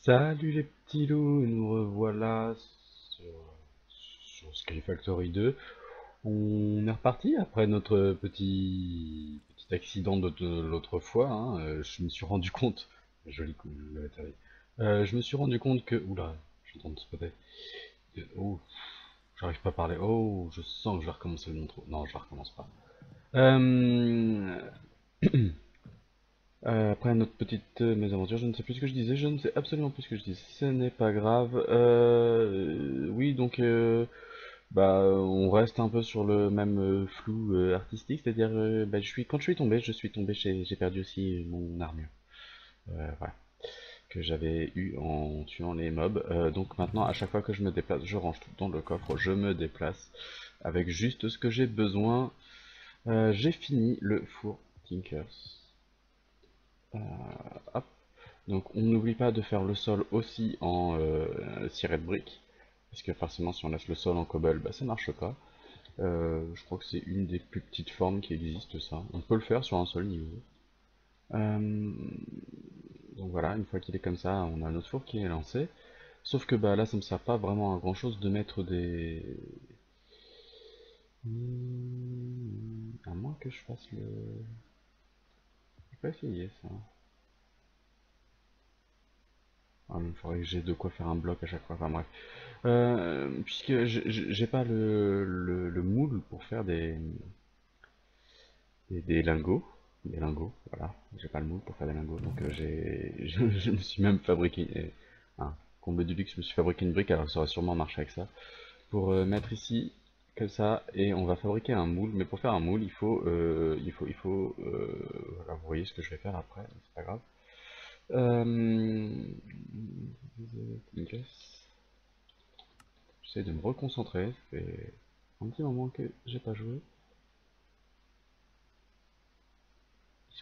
Salut les petits loups, nous revoilà sur Sky Factory 2. On est reparti après notre petit accident de l'autre fois, hein. Je me suis rendu compte, joli coup, le atterri. Je me suis rendu compte que, oula, je suis en train de spotter. Oh, j'arrive pas à parler. Oh, je sens que je vais recommencer le trop. Non, je la recommence pas. Euh, après notre petite mésaventure, je ne sais plus ce que je disais, je ne sais absolument plus ce que je disais, ce n'est pas grave. Oui, donc bah, on reste un peu sur le même flou artistique, c'est-à-dire bah, quand je suis tombé, j'ai perdu aussi mon armure, voilà, que j'avais eu en tuant les mobs. Donc maintenant, à chaque fois que je me déplace, je range tout dans le coffre, je me déplace avec juste ce que j'ai besoin. J'ai fini le four Tinkers. Hop. Donc on n'oublie pas de faire le sol aussi en ciré de briques, parce que forcément si on laisse le sol en cobble, bah, ça marche pas. Je crois que c'est une des plus petites formes qui existe ça. On peut le faire sur un seul niveau. Euh, donc voilà, une fois qu'il est comme ça, on a notre four qui est lancé. Sauf que bah là ça me sert pas vraiment à grand chose de mettre des... À moins que je fasse le... Je vais pas essayer ça. Ah, il faudrait que j'ai de quoi faire un bloc à chaque fois, enfin bref. Puisque j'ai pas le moule pour faire des lingots. Des lingots, voilà. J'ai pas le moule pour faire des lingots, donc je me suis même fabriqué... un comble du luxe, je me suis fabriqué une brique, alors ça aurait sûrement marché avec ça. Pour mettre ici, comme ça, et on va fabriquer un moule. Mais pour faire un moule, voilà, vous voyez ce que je vais faire après, c'est pas grave. Euh, J'essaie de me reconcentrer, ça fait un petit moment que j'ai pas joué.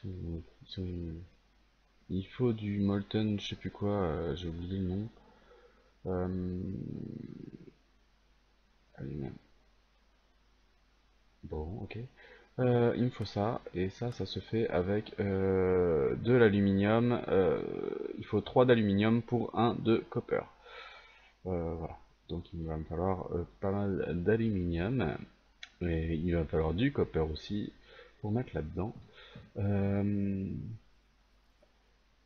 Ils sont Il faut du Molten, je sais plus quoi, j'ai oublié le nom. Euh, Allez, bon, ok. Il me faut ça, et ça se fait avec de l'aluminium. Il faut 3 d'aluminium pour un de copper. Voilà. Donc il va me falloir pas mal d'aluminium, et il va me falloir du copper aussi pour mettre là-dedans. Euh,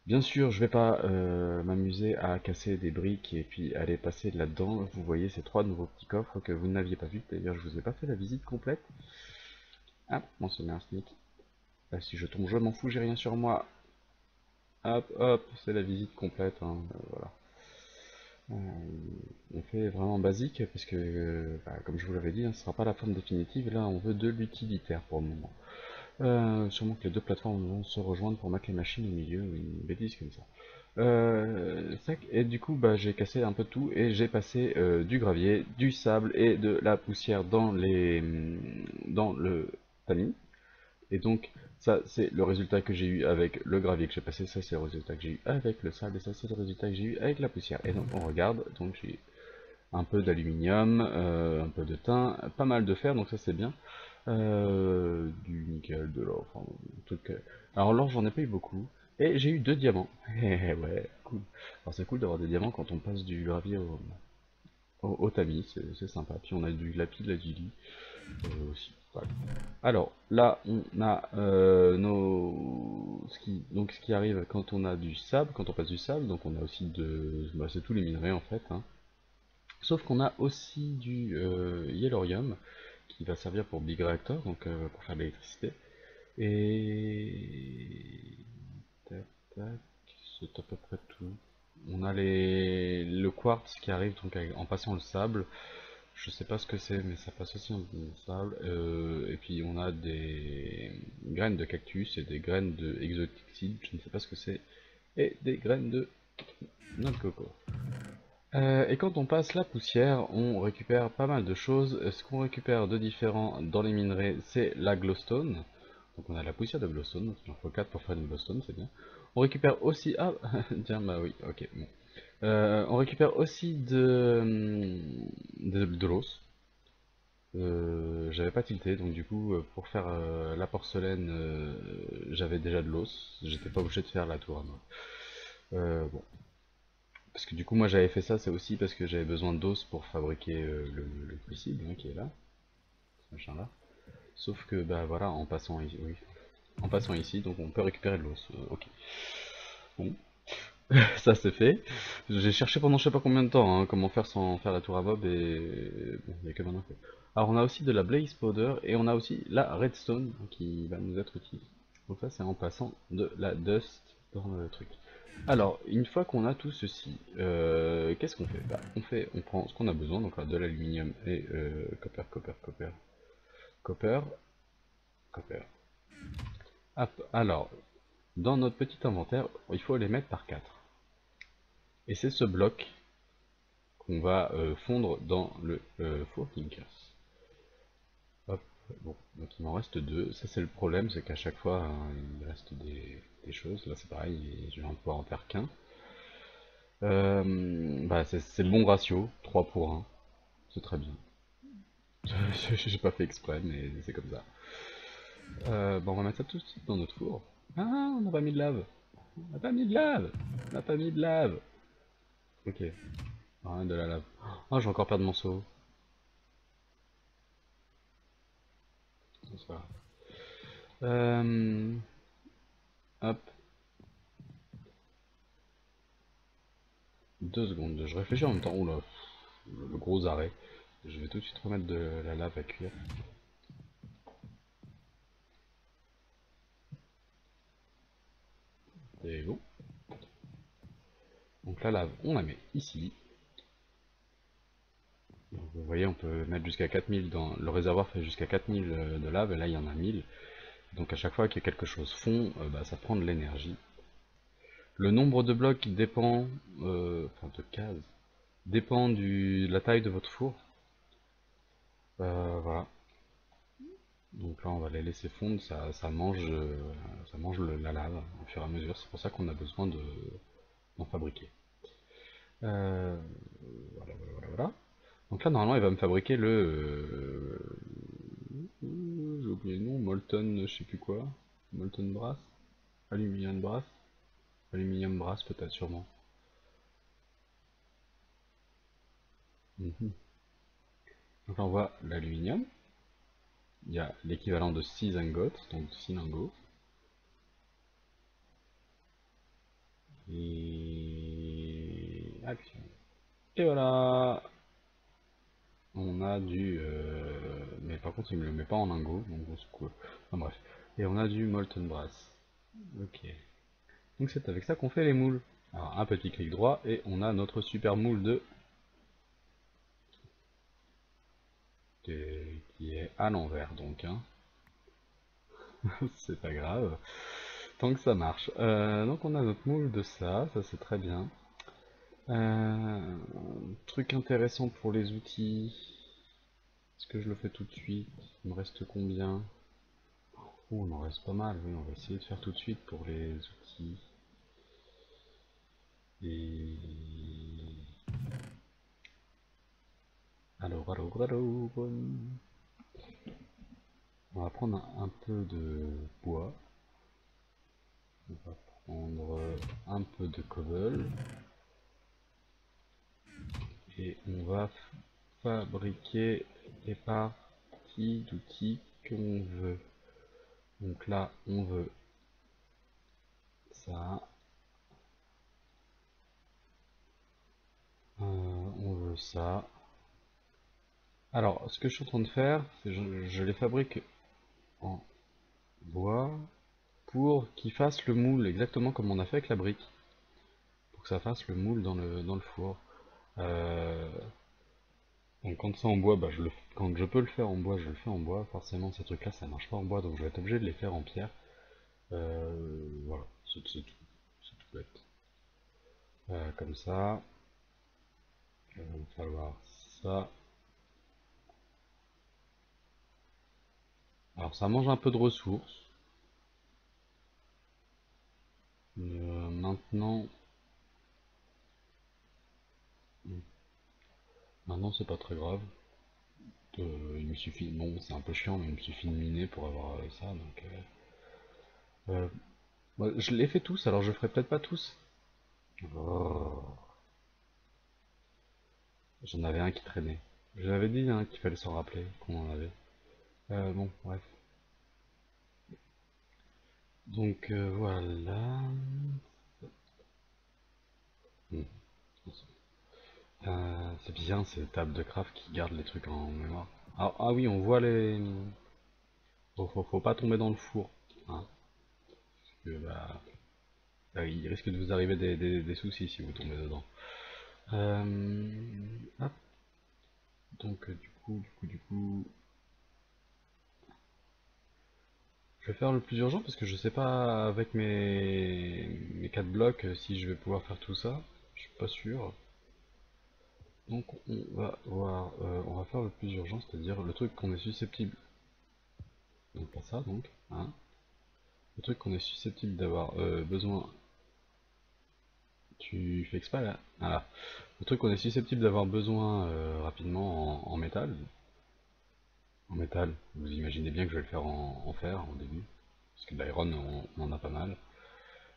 Bien sûr, je vais pas m'amuser à casser des briques et puis aller passer là-dedans. Vous voyez ces 3 nouveaux petits coffres que vous n'aviez pas vus. D'ailleurs, je vous ai pas fait la visite complète. Ah, on se met un sneak. Là, si je tombe, je m'en fous, j'ai rien sur moi. Hop, hop, c'est la visite complète, hein, voilà. On fait vraiment basique parce que, bah, comme je vous l'avais dit, hein, ce sera pas la forme définitive. Là, on veut de l'utilitaire pour le moment. Sûrement que les deux plateformes vont se rejoindre pour mettre les machines au milieu, ou une bêtise comme ça. Sac, et du coup, bah, j'ai cassé un peu tout et j'ai passé du gravier, du sable et de la poussière dans le tamis. Et donc, ça, c'est le résultat que j'ai eu avec le gravier que j'ai passé, ça, c'est le résultat que j'ai eu avec le sable, et ça, c'est le résultat que j'ai eu avec la poussière. Et donc, on regarde, donc j'ai un peu d'aluminium, un peu de tin, pas mal de fer, donc ça, c'est bien. Du nickel, de l'or, enfin, tout que... Alors, l'or, j'en ai pas eu beaucoup. Et j'ai eu 2 diamants. Eh ouais, cool. Alors, c'est cool d'avoir des diamants quand on passe du gravier au tamis, c'est sympa. Puis on a du lapis lazuli aussi. Voilà. Alors là, on a ce qui arrive quand on a du sable, quand on passe du sable, donc on a aussi bah, c'est tous les minerais en fait, hein. Sauf qu'on a aussi du yellorium qui va servir pour Big Reactor, donc pour faire de l'électricité. Et tac, tac, c'est à peu près tout. On a le quartz qui arrive donc en passant le sable. Je sais pas ce que c'est, mais ça passe aussi en sable. Et puis on a des graines de cactus et des graines de exotic seed, je ne sais pas ce que c'est, et des graines de noix de coco. Et quand on passe la poussière, on récupère pas mal de choses. Ce qu'on récupère de différent dans les minerais, c'est la glowstone. Donc on a la poussière de glowstone, donc il en faut 4 pour faire une glowstone, c'est bien. On récupère aussi... Ah, tiens, bah oui, ok, bon. On récupère aussi de l'os. J'avais pas tilté, donc du coup, pour faire la porcelaine, j'avais déjà de l'os. J'étais pas obligé de faire la tour à moi. Bon. Parce que du coup, moi j'avais fait ça, c'est aussi parce que j'avais besoin d'os pour fabriquer le crucible hein, qui est là, ce machin là. Sauf que, bah voilà, en passant ici, oui, en passant ici, donc on peut récupérer de l'os. Ok. Bon, ça c'est fait. J'ai cherché pendant je sais pas combien de temps hein, comment faire sans faire la tour à mob et bon, il n'y a que maintenant. Alors on a aussi de la blaze powder et on a aussi la redstone qui va nous être utile. Donc ça c'est en passant de la dust dans le truc. Alors une fois qu'on a tout ceci, qu'est-ce qu'on fait? Bah, on prend ce qu'on a besoin, donc là, de l'aluminium et copper, copper. Hop, alors dans notre petit inventaire, il faut les mettre par 4. Et c'est ce bloc qu'on va fondre dans le four Tinkers. Hop, bon, donc il m'en reste 2. Ça c'est le problème, c'est qu'à chaque fois hein, il reste des choses. Là c'est pareil, et je vais pouvoir en faire qu'un. Bah, c'est le bon ratio, 3 pour 1. C'est très bien. J'ai pas fait exprès, mais c'est comme ça. Bon, on va mettre ça tout de suite dans notre four. Ah, on n'a pas mis de lave. On n'a pas mis de lave. On n'a pas mis de lave. Ok. Rien de la lave. Ah, je vais encore perdre mon seau. C'est pas grave. Hop. 2 secondes. Je réfléchis en même temps. Oula. Le gros arrêt. Je vais tout de suite remettre de la lave à cuire. Et bon. Donc la lave, on la met ici. Donc, vous voyez, on peut mettre jusqu'à 4000 dans... Le réservoir fait jusqu'à 4000 de lave, et là il y en a 1000. Donc à chaque fois que quelque chose fond, bah, ça prend de l'énergie. Le nombre de blocs dépend, enfin de cases, dépend de la taille de votre four. Voilà. Donc là on va les laisser fondre, ça mange la lave au fur et à mesure. C'est pour ça qu'on a besoin d'en fabriquer. Voilà. Donc là normalement il va me fabriquer j'ai oublié le nom, Molten je sais plus quoi. Molten Brass, Aluminium Brass, Aluminium Brass peut-être sûrement. Mhm. Donc là on voit l'aluminium. Il y a l'équivalent de 6 ingots, donc 6 lingots. Et action. Et voilà. On a mais par contre il me le met pas en lingots, donc c'est cool. Enfin bref. Et on a du Molten Brass. Ok. Donc c'est avec ça qu'on fait les moules. Alors un petit clic droit et on a notre super moule qui est à l'envers donc. Hein. C'est pas grave. Tant que ça marche. Donc on a notre moule de ça c'est très bien. Truc intéressant pour les outils. Est-ce que je le fais tout de suite? Il me reste combien? Oh, on en reste pas mal, oui, on va essayer de faire tout de suite pour les outils. Et... Alors, on va prendre un peu de bois. On va prendre un peu de cobble. Et on va fabriquer les parties d'outils qu'on veut. Donc là, on veut ça. On veut ça. Alors, ce que je suis en train de faire, c'est que je les fabrique en bois pour qu'ils fassent le moule exactement comme on a fait avec la brique. Pour que ça fasse le moule dans le four. Euh, donc quand c'est en bois, bah, quand je peux le faire en bois, je le fais en bois. Forcément, ces trucs-là, ça marche pas en bois, donc je vais être obligé de les faire en pierre. Voilà, c'est tout. C'est tout bête. Comme ça. Il va me falloir ça. Alors ça mange un peu de ressources. Maintenant, c'est pas très grave. Il me suffit, bon c'est un peu chiant, mais il me suffit de miner pour avoir ça. Donc, moi, je les fais tous, alors je ferai peut-être pas tous. Oh. J'en avais un qui traînait. J'avais dit hein, qu'il fallait s'en rappeler qu'on en avait. Bon, bref. Donc voilà. Hmm. C'est bien ces tables de craft qui gardent les trucs en mémoire. Ah oui, on voit les... Faut pas tomber dans le four. Hein, parce que, il risque de vous arriver des soucis si vous tombez dedans. Hop. Donc du coup... Je vais faire le plus urgent parce que je sais pas avec mes 4 blocs si je vais pouvoir faire tout ça. Je suis pas sûr. Donc on va faire le plus urgent, c'est-à-dire le truc qu'on est susceptible. Donc pas ça donc, hein. Le truc qu'on est susceptible d'avoir besoin. Tu fais exprès là? Voilà. Le truc qu'on est susceptible d'avoir besoin rapidement en métal. En métal, vous imaginez bien que je vais le faire en fer au début. Parce que de l'iron on en a pas mal.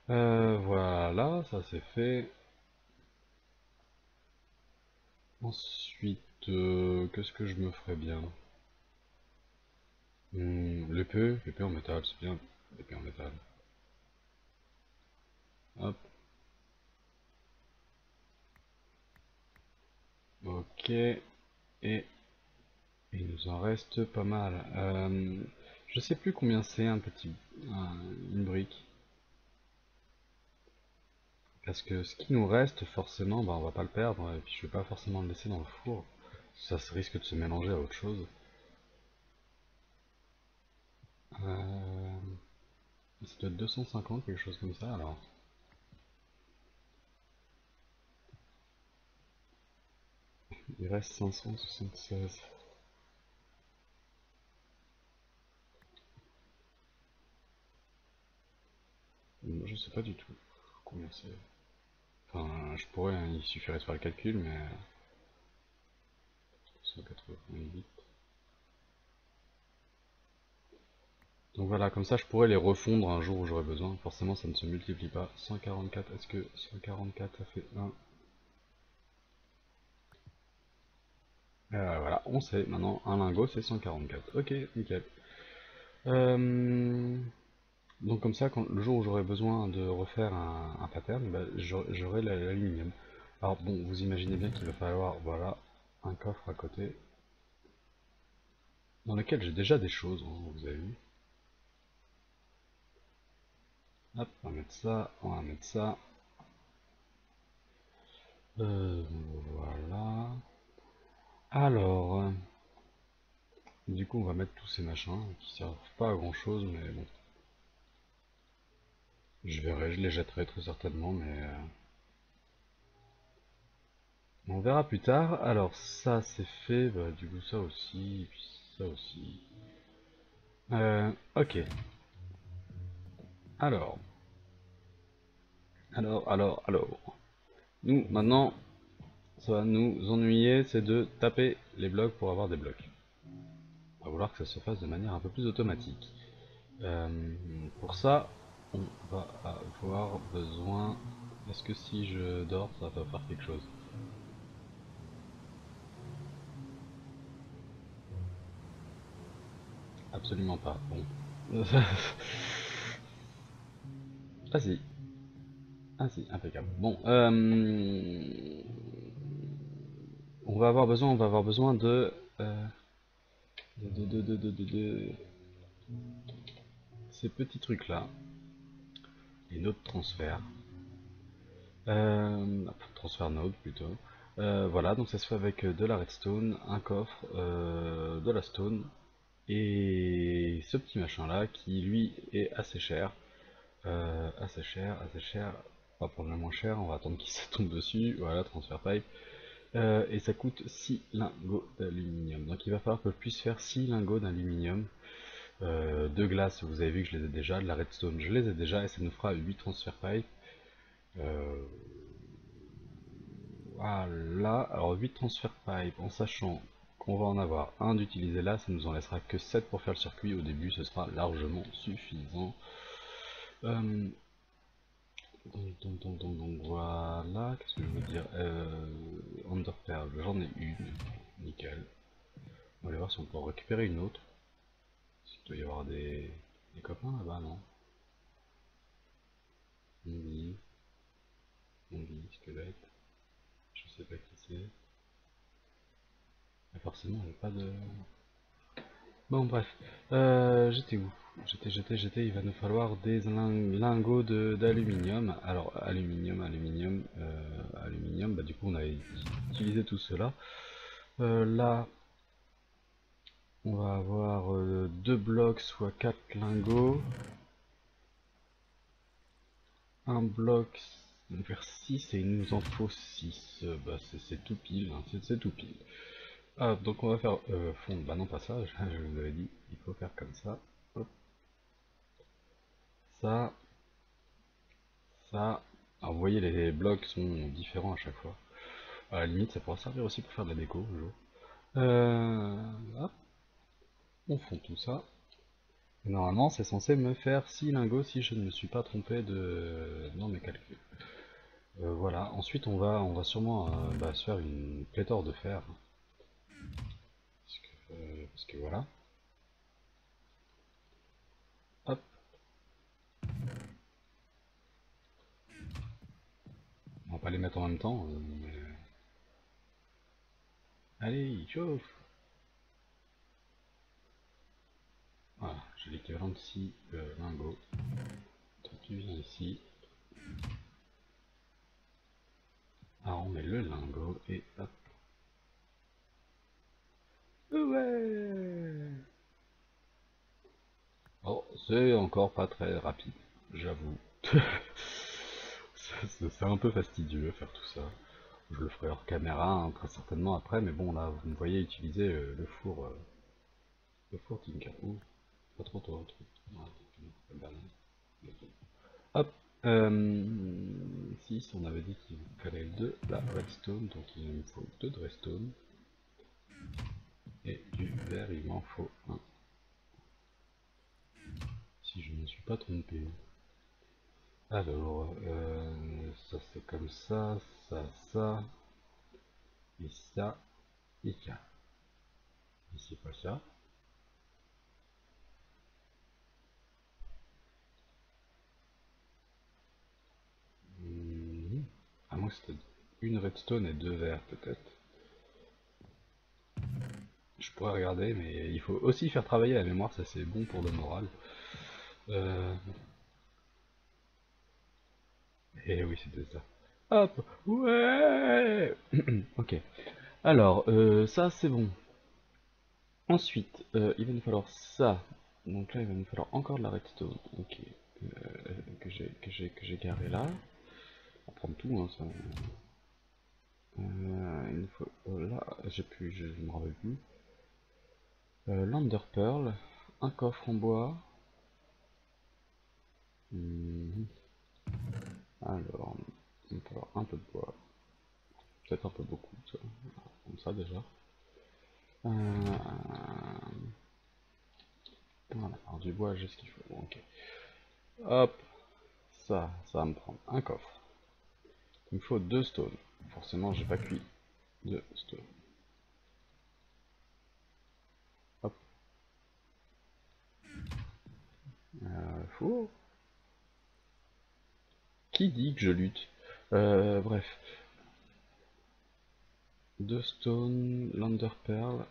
Voilà, ça c'est fait. Ensuite, qu'est-ce que je me ferais bien? L'épée en métal, c'est bien. L'épée en métal. Hop, ok. Et il nous en reste pas mal. Je sais plus combien c'est une brique. Parce que ce qui nous reste, forcément, bah, on va pas le perdre. Et puis je vais pas forcément le laisser dans le four. Ça risque de se mélanger à autre chose. Euh, ça doit être 250, quelque chose comme ça alors. Il reste 576. Je sais pas du tout combien c'est. Enfin, je pourrais, hein, il suffirait de faire le calcul, mais 188. Donc voilà, comme ça je pourrais les refondre un jour où j'aurai besoin. Forcément, ça ne se multiplie pas. 144, est-ce que 144 ça fait 1? Voilà, on sait maintenant, un lingot c'est 144. Ok, nickel. Euh, donc comme ça, le jour où j'aurai besoin de refaire un pattern, bah, j'aurai l'aluminium. Alors bon, vous imaginez bien qu'il va falloir, voilà, un coffre à côté, dans lequel j'ai déjà des choses, hein, vous avez vu. Hop, on va mettre ça, on va mettre ça. Euh, voilà. Alors, du coup, on va mettre tous ces machins qui servent pas à grand chose, mais bon. Je verrai, je les jetterai très certainement, mais on verra plus tard. Alors, ça c'est fait, bah, du coup, ça aussi, et puis ça aussi. Ok. Alors, alors. Nous, maintenant, ça va nous ennuyer, c'est de taper les blocs pour avoir des blocs. On va vouloir que ça se fasse de manière un peu plus automatique. Pour ça, on va avoir besoin... Est-ce que si je dors, ça va faire quelque chose? Absolument pas. Bon. Ah si. Ah si, impeccable. Bon, on va avoir besoin de ces petits trucs-là. Et notre transfert. Transfert node plutôt. Voilà, donc ça se fait avec de la redstone, un coffre, de la stone, et ce petit machin là qui lui est assez cher. Assez cher. On va prendre le moins cher, on va attendre qu'il se tombe dessus. Voilà, transfert pipe. Et ça coûte 6 lingots d'aluminium. Donc il va falloir que je puisse faire 6 lingots d'aluminium. De glace, vous avez vu que je les ai déjà. De la redstone, je les ai déjà. Et ça nous fera 8 transfert pipe. Euh, voilà, alors 8 transfert pipe en sachant qu'on va en avoir un d'utilisé là, ça nous en laissera que 7 pour faire le circuit. Au début, ce sera largement suffisant. Euh, Donc, voilà, qu'est-ce que je veux dire, Underpearl, j'en ai une, nickel. On va aller voir si on peut en récupérer une autre. Il doit y avoir des copains là-bas, non? Zombie, squelette, je sais pas qui c'est. Mais forcément, il n'y a pas de... Bon, bref. J'étais où? J'étais, il va nous falloir des lingots d'aluminium. Alors, aluminium, bah du coup, on a utilisé tout cela. Là, on va avoir 2 blocs, soit 4 lingots. Un bloc, on va faire 6 et il nous en faut 6. Bah, c'est tout pile, hein, c'est tout pile. Ah, donc on va faire fondre, bah non pas ça, je vous avais dit, il faut faire comme ça. Hop. Ça, ça. Alors vous voyez, les blocs sont différents à chaque fois. À la limite, ça pourra servir aussi pour faire de la déco un jour. Hop, on fond tout ça. Et normalement, c'est censé me faire 6 lingots si je ne me suis pas trompé dans mes calculs. Voilà, ensuite on va sûrement bah, se faire une pléthore de fer. Parce que voilà. Hop, on va pas les mettre en même temps. Allez, chauffe. Voilà, j'ai l'équivalent de 6 lingots. Toi tu viens ici. Alors on met le lingot et hop. Ouais. Oh, c'est encore pas très rapide, j'avoue. C'est un peu fastidieux faire tout ça. Je le ferai hors caméra, hein, très certainement après, mais bon là vous me voyez utiliser le four Tinker. Ouh, pas trop tôt, hop, 6, on avait dit qu'il fallait 2 la redstone, donc il me faut 2 de redstone. Et du verre, il m'en faut un. Si je ne me suis pas trompé. Alors, ça c'est comme ça, ça, et ça, et ça. Et c'est pas ça. À moins que c'était une redstone et 2 verres peut-être. Je pourrais regarder, mais il faut aussi faire travailler la mémoire, ça c'est bon pour le moral. Euh... Et oui, c'était ça. Hop, ouais. Ok. Alors, ça c'est bon. Ensuite, il va nous falloir ça. Donc là, il va nous falloir encore de la redstone. Ok. Que j'ai garé là. On va prendre tout, hein, ça. Il nous faut. Là, j'ai plus, je me rappelle plus. L'Enderpearl, un coffre en bois. Mhm. Alors, il va falloir un peu de bois. Peut-être un peu beaucoup, ça. Comme ça déjà. Euh, voilà, alors du bois, j'ai ce qu'il faut. Bon, ok. Hop, ça va me prendre un coffre. Il me faut 2 stones. Forcément, j'ai pas cuit de stone. Hop. Four. Qui dit que je lutte? Bref. 2 stone, l'enderpearl.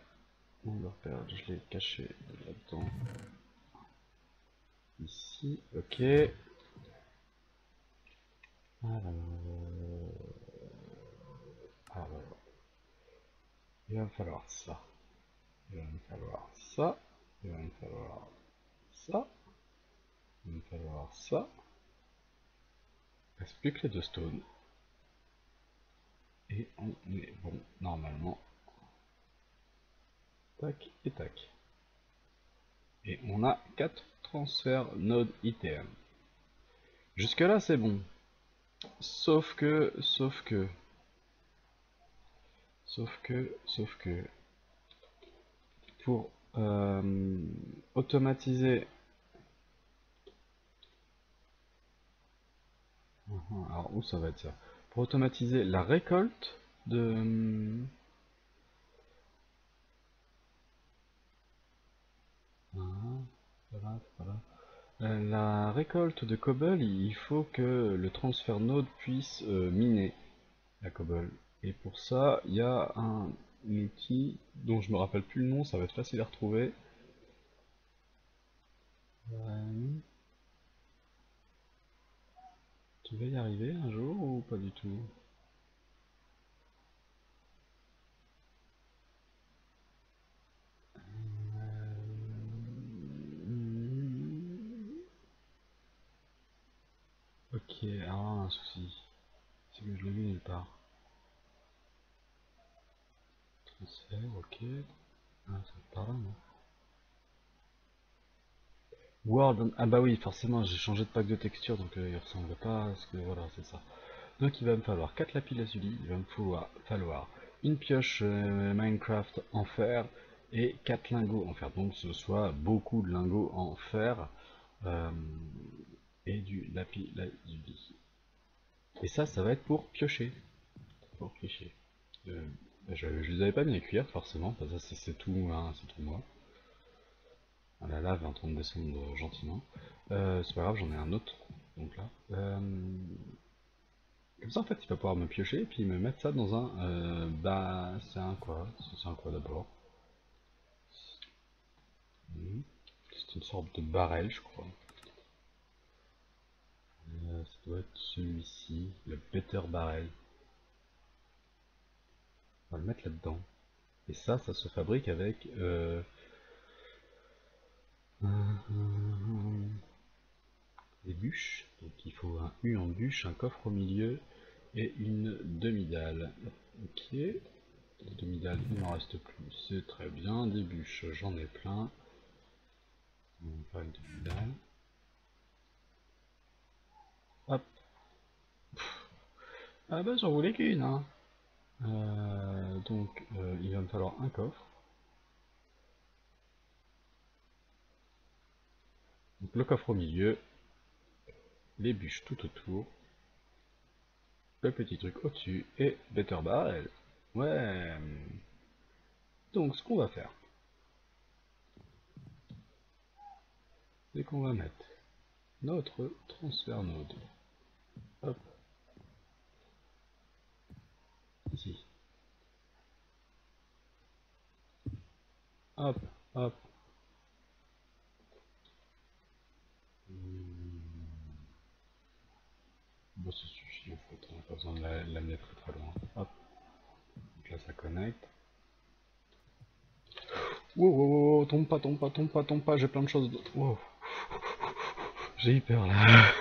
L'enderpearl, je l'ai caché là-dedans. Ici, ok. Alors, il va me falloir ça. Il va me falloir ça. Il va me falloir ça. Il va me falloir ça. Il reste plus que les 2 stones. Et on est bon, normalement. Tac et tac. Et on a 4 transferts node ITM. Jusque là c'est bon. Sauf que, pour automatiser, Alors où ça va être ça? Pour automatiser la récolte de... Voilà, voilà. La récolte de cobble, il faut que le transfert node puisse miner la cobble. Et pour ça, il y a un outil dont je me rappelle plus le nom, ça va être facile à retrouver. Tu vas y arriver un jour ou pas du tout? Ok, alors un souci, c'est que je l'ai vu nulle part. Transfert, ok. Ah, c'est par là, non? Ah bah oui, forcément, j'ai changé de pack de texture, donc il ressemble pas à ce que... Voilà, c'est ça. Donc il va me falloir 4 lapis lazuli, il va me falloir une pioche Minecraft en fer et 4 lingots en fer. Donc ce soit beaucoup de lingots en fer euh, et du lapis lazuli. Et ça va être pour piocher. Pour piocher. Euh, je les avais pas mis à cuire forcément, parce que ça c'est tout, hein, c'est tout moi. Ah, la lave est en train de descendre gentiment. C'est pas grave, j'en ai un autre. Donc là. Comme ça en fait il va pouvoir me piocher et puis me mettre ça dans un... bah c'est un quoi? C'est un quoi d'abord? C'est une sorte de barrel je crois. Ça doit être celui-ci, le Better Barrel. On va le mettre là-dedans. Et ça se fabrique avec des bûches. Donc il faut un U en bûche, un coffre au milieu et une demi-dalle. Ok. Les demi-dalles, il n'en reste plus. C'est très bien. Des bûches, j'en ai plein. On va faire une demi-dalle. Hop. Ah bah j'en voulais qu'une, hein. Donc il va me falloir un coffre. Donc le coffre au milieu, les bûches tout autour, le petit truc au-dessus et Better Barrel. Ouais. Donc ce qu'on va faire, c'est qu'on va mettre notre transfert node. Hop, ici. Hop, hop. Bon, ça suffit en fait, on n'a pas besoin de l'amener très très loin. Hop, donc là ça connecte. Wow, wow, wow, wow, tombe pas, tombe pas, tombe pas, tombe pas, j'ai plein de choses. Wow, j'ai eu peur là.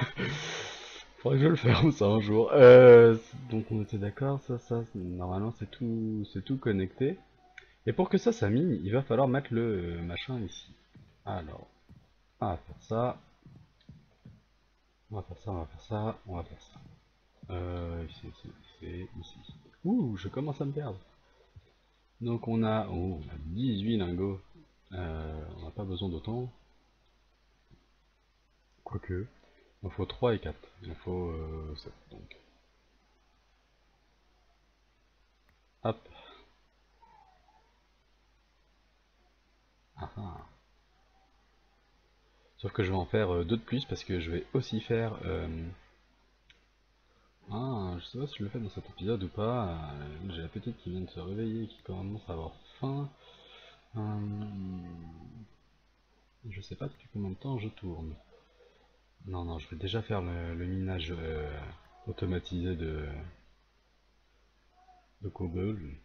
Faudrait que je le ferme ça un jour. Donc on était d'accord, normalement c'est tout connecté. Et pour que ça mine, il va falloir mettre le machin ici. Alors, on va faire ça, on va faire ça, on va faire ça, on va faire ça. Ici. Ouh, je commence à me perdre. Donc on a 18 lingots. On n'a pas besoin d'autant. Quoique, il en faut 3 et 4. Il en faut 7 donc. Hop. Ah, ah. Sauf que je vais en faire 2 de plus parce que je vais aussi faire... Ah, je sais pas si je le fais dans cet épisode ou pas. J'ai la petite qui vient de se réveiller, qui commence à avoir faim. Je sais pas depuis combien de temps je tourne. Non, non, je vais déjà faire le minage automatisé de cobble.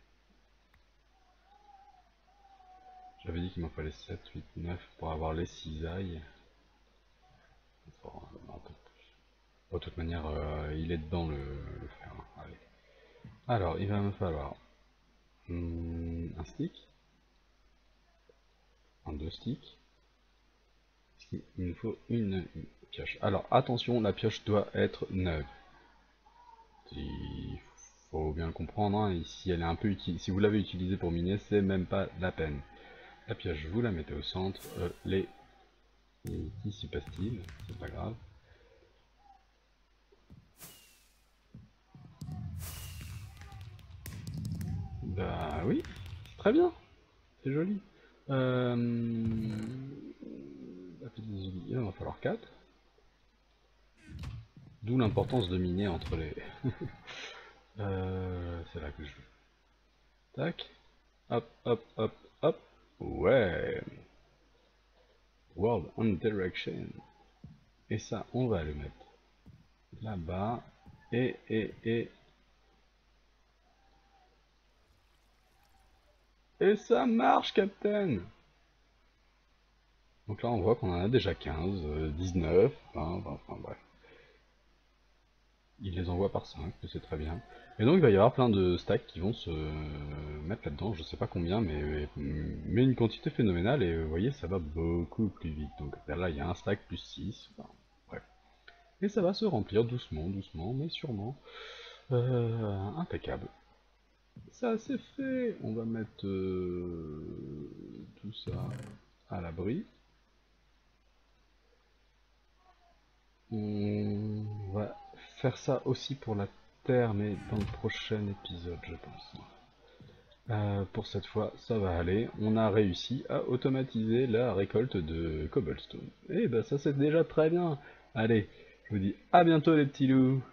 J'avais dit qu'il m'en fallait 7, 8, 9 pour avoir les cisailles. Non, peut-être plus. Bon, de toute manière, il est dedans le fer. Hein. Allez. Alors, il va me falloir un stick, deux sticks. Il nous faut une pioche. Alors, attention, la pioche doit être neuve. Il faut bien le comprendre. Hein, si elle est un peu si vous l'avez utilisée pour miner, c'est même pas la peine. La pioche, vous la mettez au centre. Qui s'y passe-t-il? C'est pas grave. Très bien, c'est joli. Il va en falloir 4. D'où l'importance de miner entre les... c'est là que je veux. Tac. Hop, hop, hop, hop. Ouais. World on Direction. Et ça, on va le mettre là-bas. Et ça marche, Captain! Donc là, on voit qu'on en a déjà 15, 19, 20, enfin bref. Il les envoie par 5, c'est très bien. Et donc il va y avoir plein de stacks qui vont se mettre là-dedans, je sais pas combien, mais une quantité phénoménale, et vous voyez, ça va beaucoup plus vite. Donc là, il y a un stack plus 6, enfin, bref. Et ça va se remplir doucement, doucement, mais sûrement. Impeccable. Ça c'est fait. On va mettre tout ça à l'abri. On va faire ça aussi pour la terre, mais dans le prochain épisode, je pense. Pour cette fois, ça va aller. On a réussi à automatiser la récolte de cobblestone. Et bah ça c'est déjà très bien. Allez, je vous dis à bientôt les petits loups.